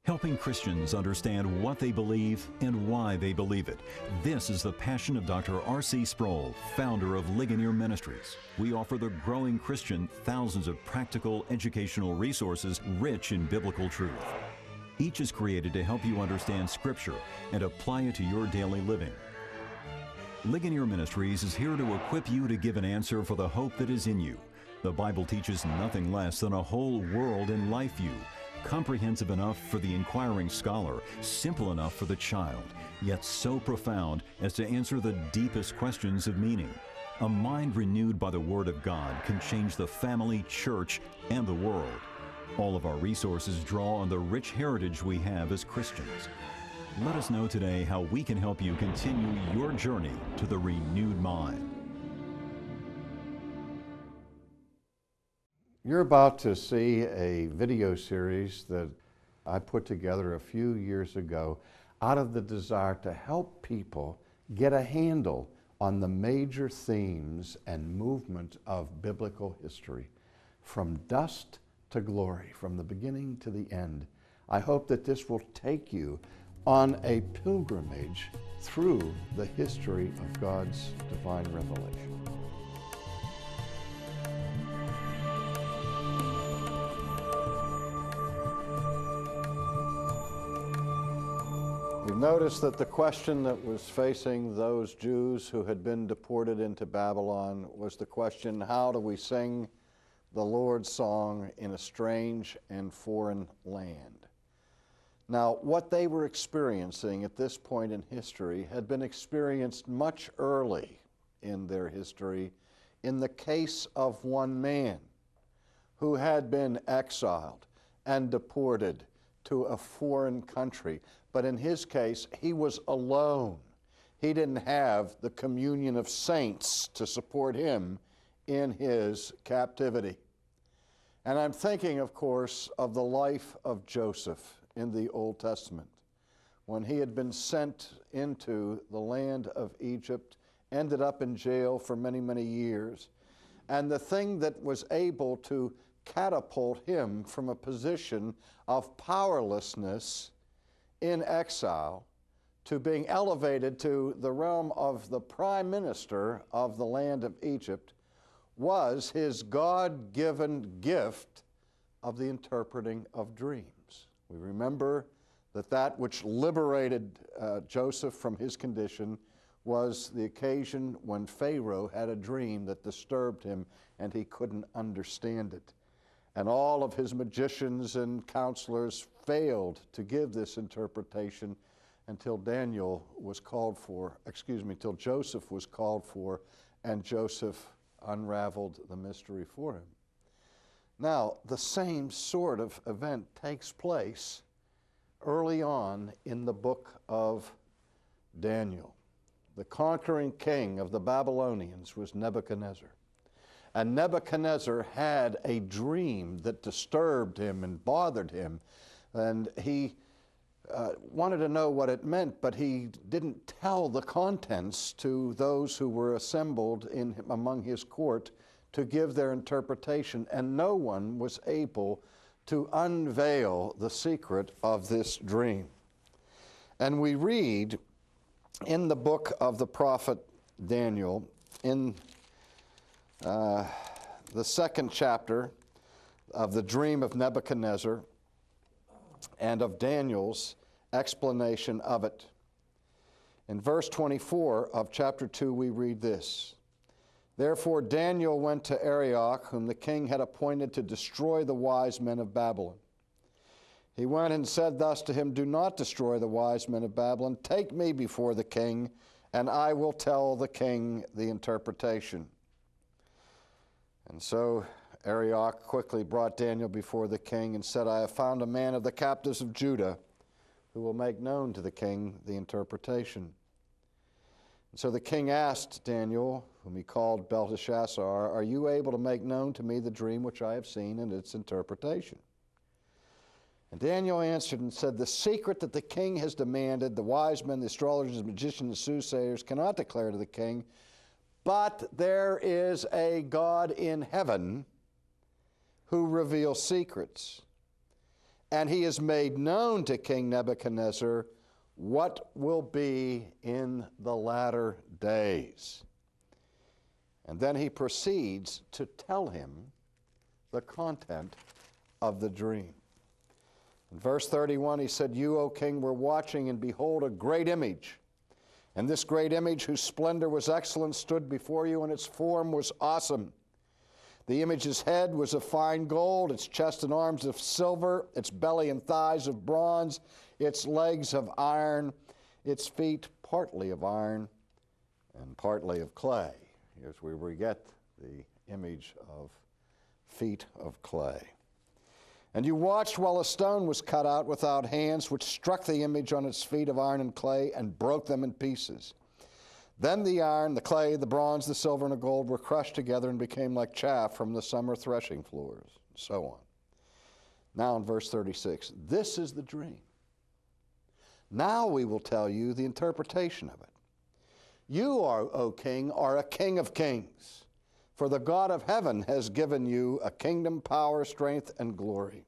helping Christians understand what they believe and why they believe it. This is the passion of Dr. R.C. Sproul, founder of Ligonier Ministries. We offer the growing Christian thousands of practical educational resources rich in biblical truth. Each is created to help you understand Scripture and apply it to your daily living. Ligonier Ministries is here to equip you to give an answer for the hope that is in you. The Bible teaches nothing less than a whole world and life view, comprehensive enough for the inquiring scholar, simple enough for the child, yet so profound as to answer the deepest questions of meaning. A mind renewed by the Word of God can change the family, church, and the world. All of our resources draw on the rich heritage we have as Christians. Let us know today how we can help you continue your journey to the renewed mind. You're about to see a video series that I put together a few years ago out of the desire to help people get a handle on the major themes and movement of biblical history, from dust to glory, from the beginning to the end. I hope that this will take you on a pilgrimage through the history of God's divine revelation. You've noticed that the question that was facing those Jews who had been deported into Babylon was the question, how do we sing the Lord's song in a strange and foreign land? Now, what they were experiencing at this point in history had been experienced much early in their history in the case of one man who had been exiled and deported to a foreign country. But in his case, he was alone. He didn't have the communion of saints to support him in his captivity. And I'm thinking, of course, of the life of Joseph in the Old Testament, when he had been sent into the land of Egypt, ended up in jail for many, many years. And the thing that was able to catapult him from a position of powerlessness in exile to being elevated to the realm of the prime minister of the land of Egypt was his God-given gift of the interpreting of dreams. We remember that which liberated Joseph from his condition was the occasion when Pharaoh had a dream that disturbed him and he couldn't understand it. And all of his magicians and counselors failed to give this interpretation until Daniel was called for, till Joseph was called for, and Joseph unraveled the mystery for him. Now, the same sort of event takes place early on in the book of Daniel. The conquering king of the Babylonians was Nebuchadnezzar. And Nebuchadnezzar had a dream that disturbed him and bothered him. And he wanted to know what it meant, but he didn't tell the contents to those who were assembled among his court to give their interpretation. And no one was able to unveil the secret of this dream. And we read in the book of the prophet Daniel, in the second chapter of the dream of Nebuchadnezzar and of Daniel's explanation of it. In verse 24 of chapter 2 we read this: Therefore Daniel went to Arioch, whom the king had appointed to destroy the wise men of Babylon. He went and said thus to him, Do not destroy the wise men of Babylon. Take me before the king, and I will tell the king the interpretation. And so Arioch quickly brought Daniel before the king and said, I have found a man of the captives of Judah who will make known to the king the interpretation. And so the king asked Daniel, whom he called Belteshazzar, Are you able to make known to me the dream which I have seen and its interpretation? And Daniel answered and said, The secret that the king has demanded, the wise men, the astrologers, the magicians, the soothsayers cannot declare to the king, but there is a God in heaven who reveals secrets. and he has made known to King Nebuchadnezzar what will be in the latter days. And then he proceeds to tell him the content of the dream. In verse 31, he said, "You, O king, were watching, and behold, a great image. And this great image, whose splendor was excellent, stood before you, and its form was awesome. The image's head was of fine gold, its chest and arms of silver, its belly and thighs of bronze, its legs of iron, its feet partly of iron and partly of clay." Here's where we get the image of feet of clay. "And you watched while a stone was cut out without hands, which struck the image on its feet of iron and clay and broke them in pieces. Then the iron, the clay, the bronze, the silver, and the gold were crushed together and became like chaff from the summer threshing floors," and so on. Now in verse 36, "This is the dream. Now we will tell you the interpretation of it. You, O king, are a king of kings, for the God of heaven has given you a kingdom, power, strength, and glory.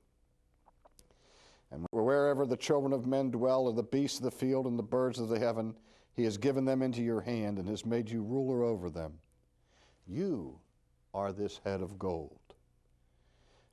And wherever the children of men dwell, and the beasts of the field, and the birds of the heaven, he has given them into your hand and has made you ruler over them. You are this head of gold.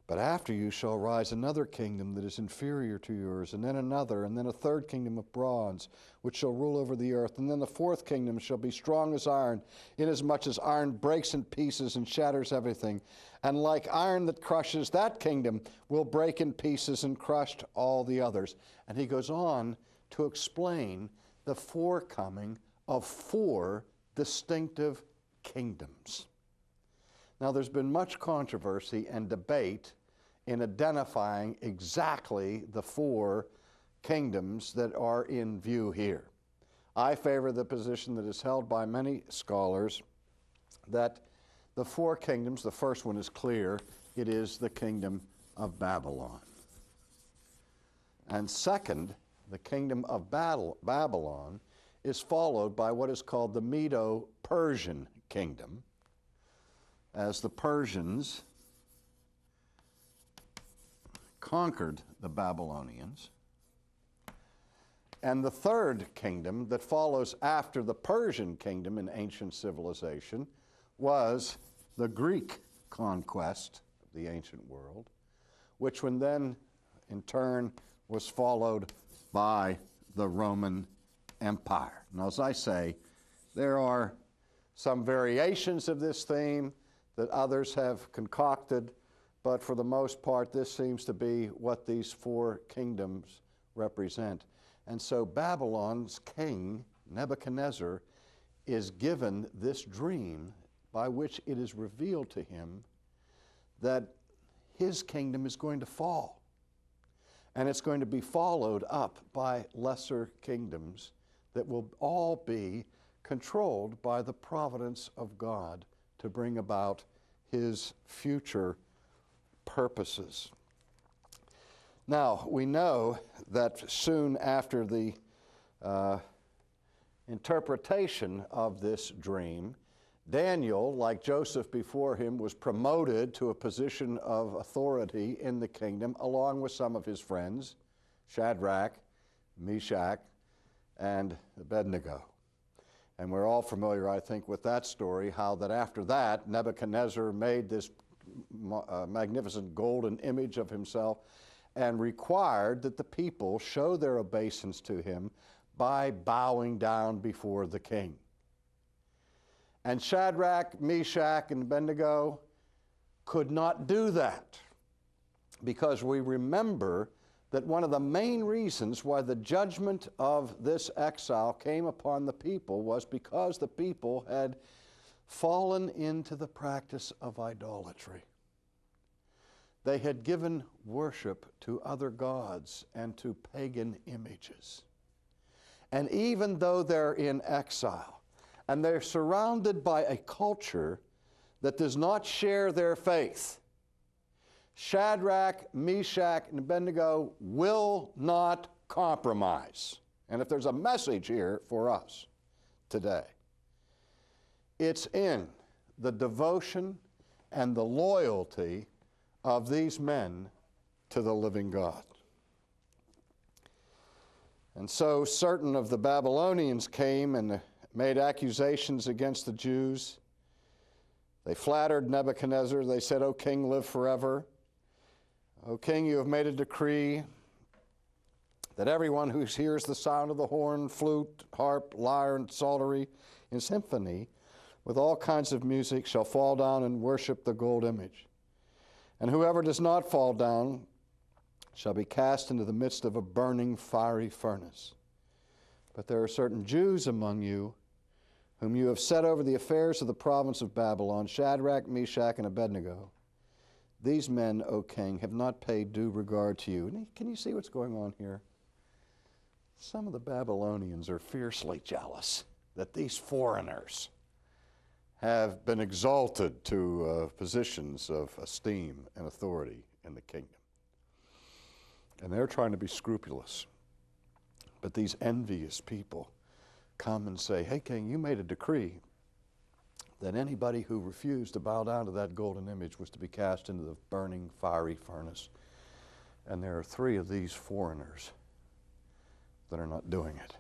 But after you shall rise another kingdom that is inferior to yours, and then another, and then a third kingdom of bronze, which shall rule over the earth. And then the fourth kingdom shall be strong as iron, inasmuch as iron breaks in pieces and shatters everything. And like iron that crushes, that kingdom will break in pieces and crush all the others." And he goes on to explain the forecoming of 4 distinctive kingdoms. Now, there's been much controversy and debate in identifying exactly the 4 kingdoms that are in view here. I favor the position that is held by many scholars that the 4 kingdoms, the first one is clear, it is the kingdom of Babylon. And second, the kingdom of Babylon is followed by what is called the Medo-Persian kingdom, as the Persians conquered the Babylonians. And the third kingdom that follows after the Persian kingdom in ancient civilization was the Greek conquest of the ancient world, which one then in turn was followed by the Roman Empire. Now, as I say, there are some variations of this theme that others have concocted, but for the most part, this seems to be what these 4 kingdoms represent. And so Babylon's king, Nebuchadnezzar, is given this dream by which it is revealed to him that his kingdom is going to fall. And it's going to be followed up by lesser kingdoms that will all be controlled by the providence of God to bring about his future purposes. Now, we know that soon after the interpretation of this dream, Daniel, like Joseph before him, was promoted to a position of authority in the kingdom, along with some of his friends, Shadrach, Meshach, and Abednego. And we're all familiar, I think, with that story, how that after that, Nebuchadnezzar made this magnificent golden image of himself and required that the people show their obeisance to him by bowing down before the king. And Shadrach, Meshach, and Abednego could not do that, because we remember that one of the main reasons why the judgment of this exile came upon the people was because the people had fallen into the practice of idolatry. They had given worship to other gods and to pagan images. And even though they're in exile, and they're surrounded by a culture that does not share their faith, Shadrach, Meshach, and Abednego will not compromise. And if there's a message here for us today, it's in the devotion and the loyalty of these men to the living God. And so certain of the Babylonians came and made accusations against the Jews. They flattered Nebuchadnezzar. They said, "O king, live forever. O king, you have made a decree that everyone who hears the sound of the horn, flute, harp, lyre, and psaltery in symphony with all kinds of music shall fall down and worship the gold image. And whoever does not fall down shall be cast into the midst of a burning fiery furnace. But there are certain Jews among you whom you have set over the affairs of the province of Babylon, Shadrach, Meshach, and Abednego. These men, O king, have not paid due regard to you." And can you see what's going on here? Some of the Babylonians are fiercely jealous that these foreigners have been exalted to positions of esteem and authority in the kingdom. And they're trying to be scrupulous. But these envious people come and say, "Hey, king, you made a decree that anybody who refused to bow down to that golden image was to be cast into the burning fiery furnace. And there are 3 of these foreigners that are not doing it."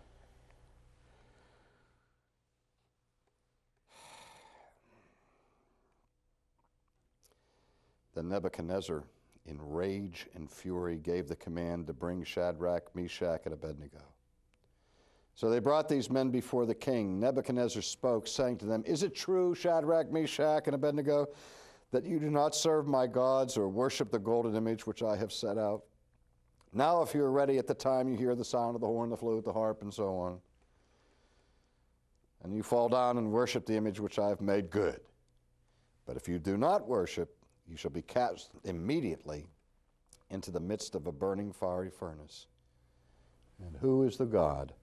Then Nebuchadnezzar, in rage and fury, gave the command to bring Shadrach, Meshach, and Abednego. So they brought these men before the king. Nebuchadnezzar spoke, saying to them, "Is it true, Shadrach, Meshach, and Abednego, that you do not serve my gods or worship the golden image which I have set out? Now if you are ready at the time you hear the sound of the horn, the flute, the harp, and so on, and you fall down and worship the image which I have made, good. But if you do not worship, you shall be cast immediately into the midst of a burning fiery furnace. And who is the God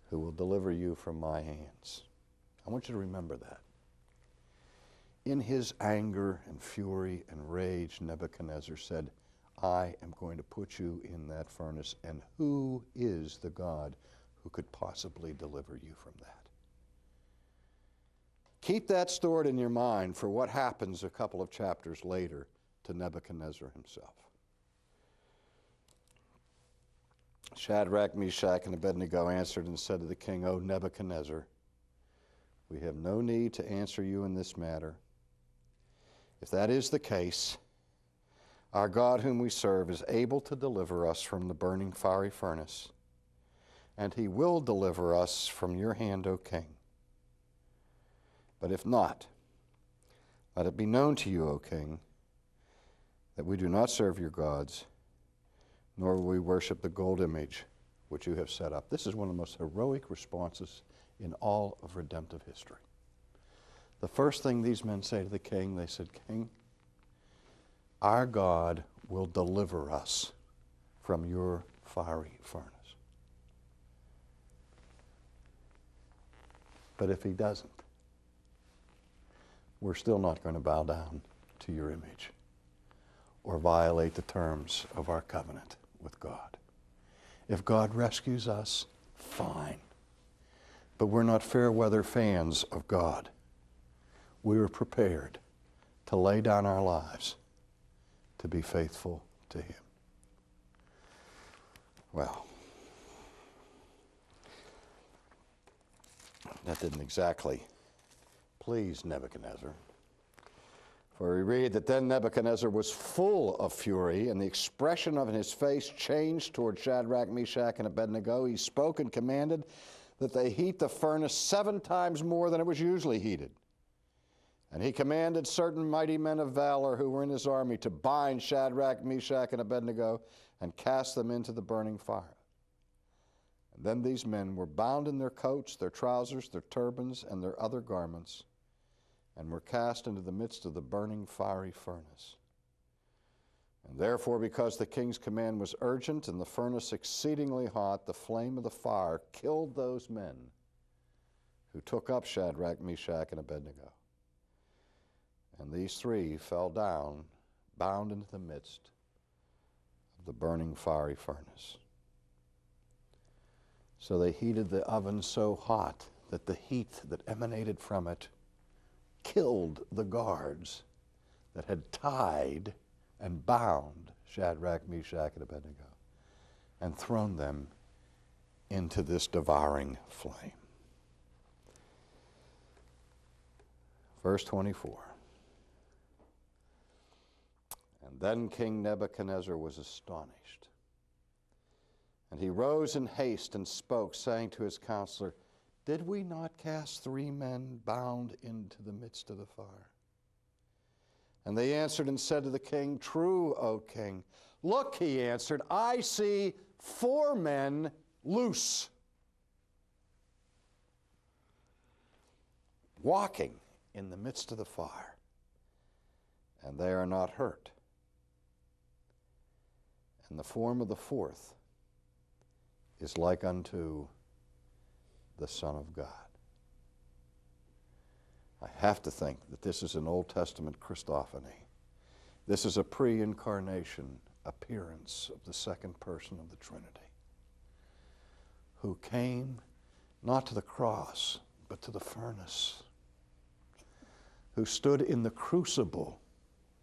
who will deliver you from my hands?" I want you to remember that. In his anger and fury and rage, Nebuchadnezzar said, "I am going to put you in that furnace, and who is the God who could possibly deliver you from that?" Keep that stored in your mind for what happens a couple of chapters later to Nebuchadnezzar himself. Shadrach, Meshach, and Abednego answered and said to the king, "O Nebuchadnezzar, we have no need to answer you in this matter. If that is the case, our God whom we serve is able to deliver us from the burning fiery furnace, and he will deliver us from your hand, O king. But if not, let it be known to you, O king, that we do not serve your gods, nor will we worship the gold image which you have set up." This is one of the most heroic responses in all of redemptive history. The first thing these men say to the king, they said, "King, our God will deliver us from your fiery furnace. But if he doesn't, we're still not going to bow down to your image or violate the terms of our covenant with God. If God rescues us, fine. But we're not fair weather fans of God. We are prepared to lay down our lives to be faithful to him." Well, that didn't exactly please Nebuchadnezzar. For we read that then Nebuchadnezzar was full of fury, and the expression of his face changed toward Shadrach, Meshach, and Abednego. He spoke and commanded that they heat the furnace 7 times more than it was usually heated. And he commanded certain mighty men of valor who were in his army to bind Shadrach, Meshach, and Abednego and cast them into the burning fire. And then these men were bound in their coats, their trousers, their turbans, and their other garments, and were cast into the midst of the burning fiery furnace. And therefore, because the king's command was urgent and the furnace exceedingly hot, the flame of the fire killed those men who took up Shadrach, Meshach, and Abednego. And these 3 fell down, bound into the midst of the burning fiery furnace. So they heated the oven so hot that the heat that emanated from it killed the guards that had tied and bound Shadrach, Meshach, and Abednego and thrown them into this devouring flame. Verse 24. And then King Nebuchadnezzar was astonished. And he rose in haste and spoke, saying to his counselor, Did we not cast 3 men bound into the midst of the fire? And they answered and said to the king, True, O king. Look, he answered, I see 4 men loose, walking in the midst of the fire, and they are not hurt. And the form of the 4th is like unto the Son of God. I have to think that this is an Old Testament Christophany. This is a pre-incarnation appearance of the second person of the Trinity, who came not to the cross, but to the furnace, who stood in the crucible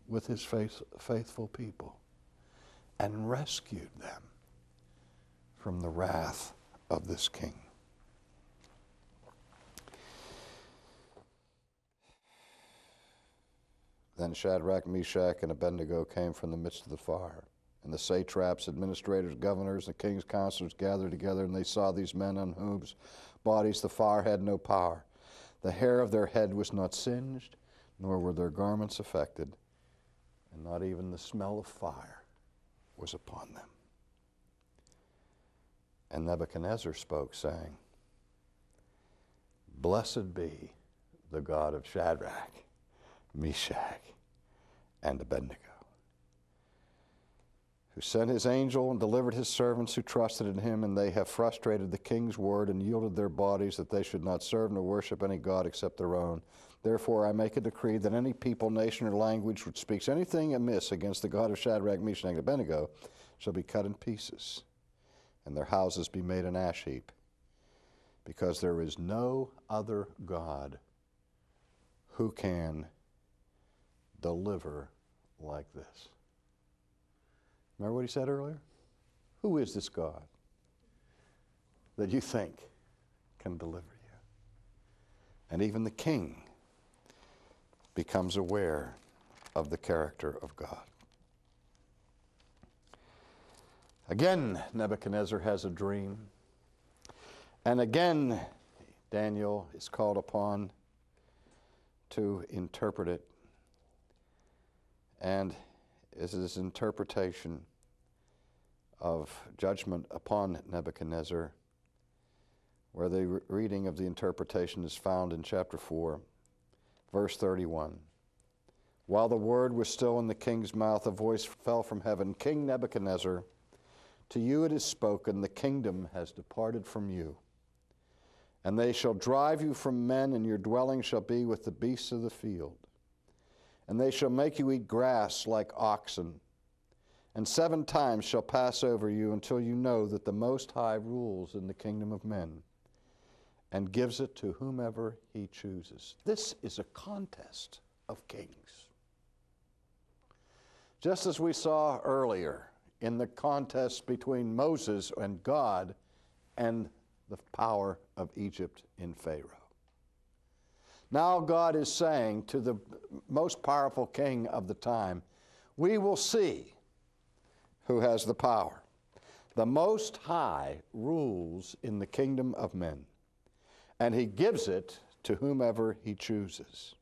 with his faithful people and rescued them from the wrath of this king. Then Shadrach, Meshach, and Abednego came from the midst of the fire. And the satraps, administrators, governors, and the king's counselors gathered together, and they saw these men on whose bodies the fire had no power. The hair of their head was not singed, nor were their garments affected, and not even the smell of fire was upon them. And Nebuchadnezzar spoke, saying, Blessed be the God of Shadrach, Meshach, and Abednego, who sent his angel and delivered his servants who trusted in him, and they have frustrated the king's word and yielded their bodies that they should not serve nor worship any god except their own. Therefore I make a decree that any people, nation, or language which speaks anything amiss against the God of Shadrach, Meshach, and Abednego shall be cut in pieces, and their houses be made an ash heap, because there is no other God who can deliver like this. Remember what he said earlier? Who is this God that you think can deliver you? And even the king becomes aware of the character of God. Again, Nebuchadnezzar has a dream. And again, Daniel is called upon to interpret it. And is his interpretation of judgment upon Nebuchadnezzar, where the reading of the interpretation is found in chapter 4, verse 31. While the word was still in the king's mouth, a voice fell from heaven, King Nebuchadnezzar, to you it is spoken, the kingdom has departed from you. And they shall drive you from men, and your dwelling shall be with the beasts of the field. And they shall make you eat grass like oxen. And 7 times shall pass over you until you know that the Most High rules in the kingdom of men and gives it to whomever he chooses. This is a contest of kings. Just as we saw earlier in the contest between Moses and God and the power of Egypt in Pharaoh. Now God is saying to the most powerful king of the time, we will see who has the power. The Most High rules in the kingdom of men, and he gives it to whomever he chooses.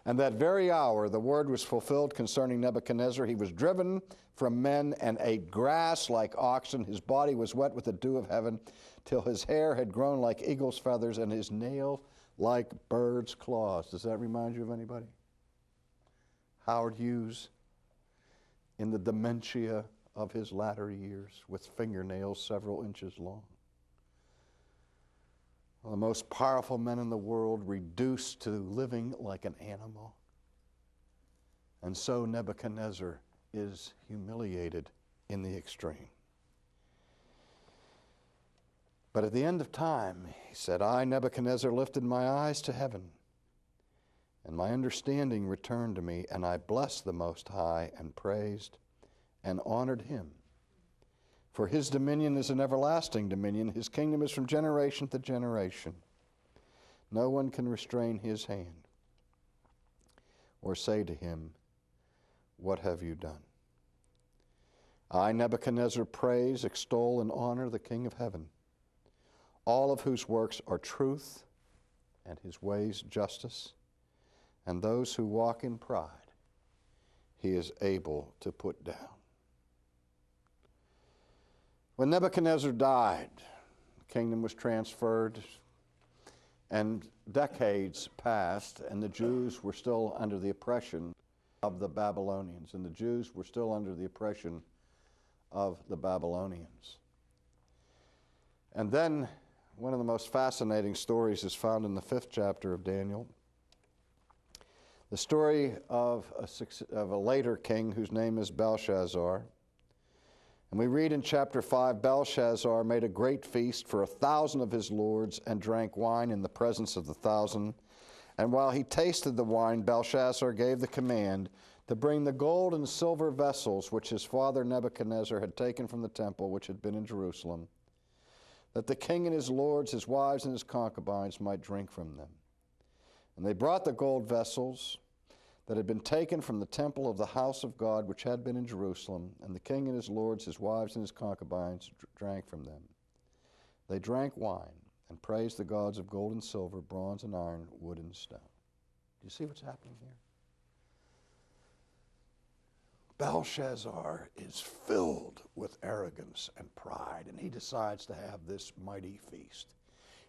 And that very hour the word was fulfilled concerning Nebuchadnezzar. He was driven from men and ate grass like oxen. His body was wet with the dew of heaven, till his hair had grown like eagle's feathers, and his nail like bird's claws. Does that remind you of anybody? Howard Hughes, in the dementia of his latter years, with fingernails several inches long. One of the most powerful men in the world, reduced to living like an animal. And so Nebuchadnezzar is humiliated in the extreme. But at the end of time, he said, I, Nebuchadnezzar, lifted my eyes to heaven, and my understanding returned to me, and I blessed the Most High and praised and honored him. For his dominion is an everlasting dominion. His kingdom is from generation to generation. No one can restrain his hand or say to him, what have you done? I, Nebuchadnezzar, praise, extol, and honor the King of heaven, all of whose works are truth and his ways justice, and those who walk in pride he is able to put down. When Nebuchadnezzar died, the kingdom was transferred, and decades passed, and the Jews were still under the oppression of the Babylonians, and the Jews were still under the oppression of the Babylonians. And then one of the most fascinating stories is found in the 5th chapter of Daniel. The story of a later king whose name is Belshazzar. And we read in chapter 5, Belshazzar made a great feast for 1,000 of his lords and drank wine in the presence of the 1,000. And while he tasted the wine, Belshazzar gave the command to bring the gold and silver vessels which his father Nebuchadnezzar had taken from the temple which had been in Jerusalem, that the king and his lords, his wives, and his concubines might drink from them. And they brought the gold vessels that had been taken from the temple of the house of God which had been in Jerusalem, and the king and his lords, his wives, and his concubines drank from them. They drank wine and praised the gods of gold and silver, bronze and iron, wood and stone. Do you see what's happening here? Belshazzar is filled with arrogance and pride, and he decides to have this mighty feast.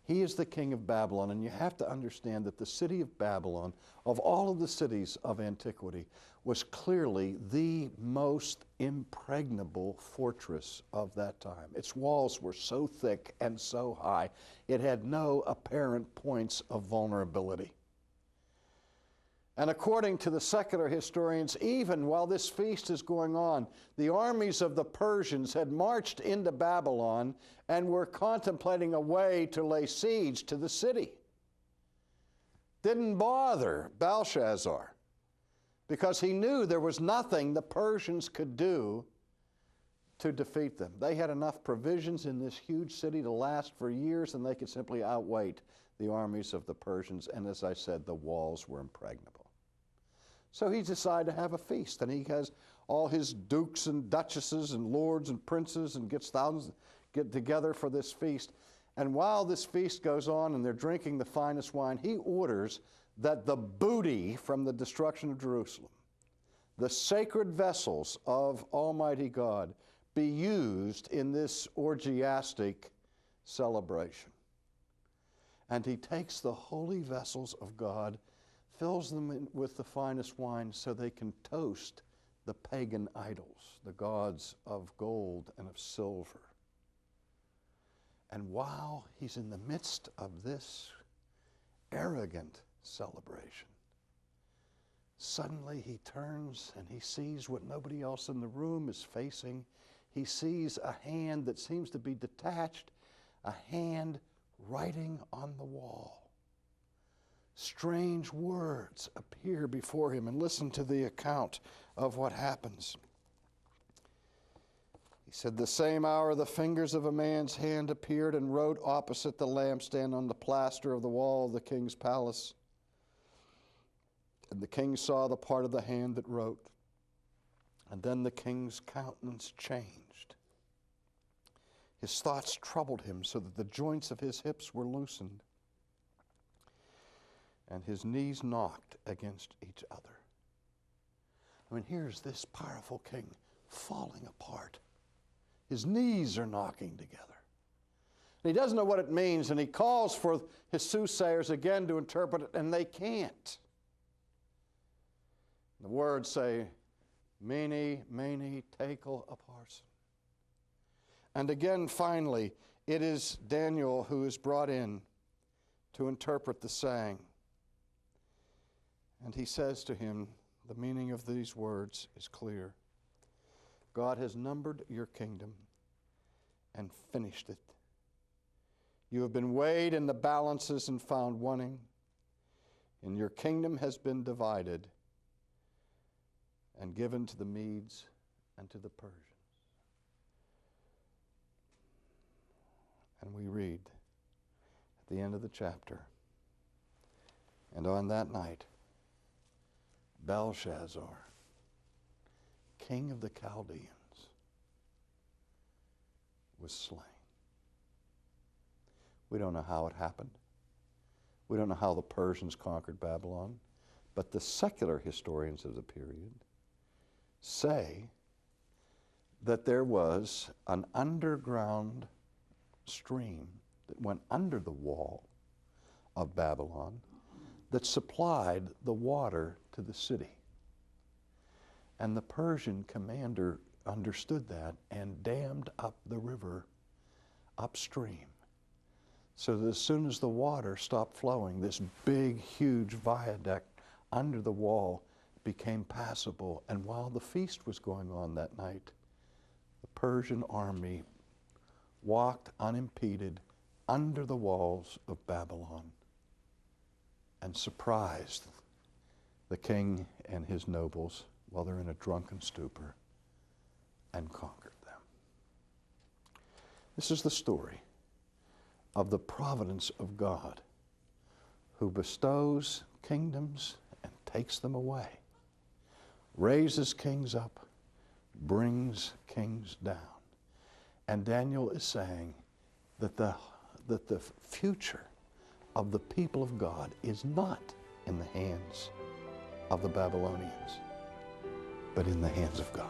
He is the king of Babylon, and you have to understand that the city of Babylon, of all of the cities of antiquity, was clearly the most impregnable fortress of that time. Its walls were so thick and so high, it had no apparent points of vulnerability. And according to the secular historians, even while this feast is going on, the armies of the Persians had marched into Babylon and were contemplating a way to lay siege to the city. Didn't bother Belshazzar, because he knew there was nothing the Persians could do to defeat them. They had enough provisions in this huge city to last for years, and they could simply outweight the armies of the Persians. And as I said, the walls were impregnable. So he decided to have a feast, and he has all his dukes and duchesses and lords and princes, and gets thousands get together for this feast. And while this feast goes on and they're drinking the finest wine, he orders that the booty from the destruction of Jerusalem, the sacred vessels of Almighty God, be used in this orgiastic celebration. And he takes the holy vessels of God, fills them with the finest wine so they can toast the pagan idols, the gods of gold and of silver. And while he's in the midst of this arrogant celebration, suddenly he turns and he sees what nobody else in the room is facing. He sees a hand that seems to be detached, a hand writing on the wall. Strange words appear before him, and listen to the account of what happens. He said, the same hour the fingers of a man's hand appeared and wrote opposite the lampstand on the plaster of the wall of the king's palace. And the king saw the part of the hand that wrote. And then the king's countenance changed. His thoughts troubled him so that the joints of his hips were loosened, and his knees knocked against each other. I mean, here's this powerful king falling apart. His knees are knocking together. And he doesn't know what it means, and he calls for his soothsayers again to interpret it, and they can't. The words say, Mene, mene, tekel, upharsin. And again, finally, it is Daniel who is brought in to interpret the saying. And he says to him, the meaning of these words is clear. God has numbered your kingdom and finished it. You have been weighed in the balances and found wanting, and your kingdom has been divided and given to the Medes and to the Persians. the end of the chapter. And on that night, Belshazzar, king of the Chaldeans, was slain. We don't know how it happened. We don't know how the Persians conquered Babylon, but the secular historians of the period say that there was an underground stream that went under the wall of Babylon that supplied the water to the city. And the Persian commander understood that and dammed up the river upstream, so that as soon as the water stopped flowing, this big, huge viaduct under the wall became passable. And while the feast was going on that night, the Persian army walked unimpeded under the walls of Babylon and surprised the king and his nobles while they're in a drunken stupor and conquered them. This is the story of the providence of God, who bestows kingdoms and takes them away, raises kings up, brings kings down. And Daniel is saying that the future of the people of God is not in the hands of the Babylonians, but in the hands of God.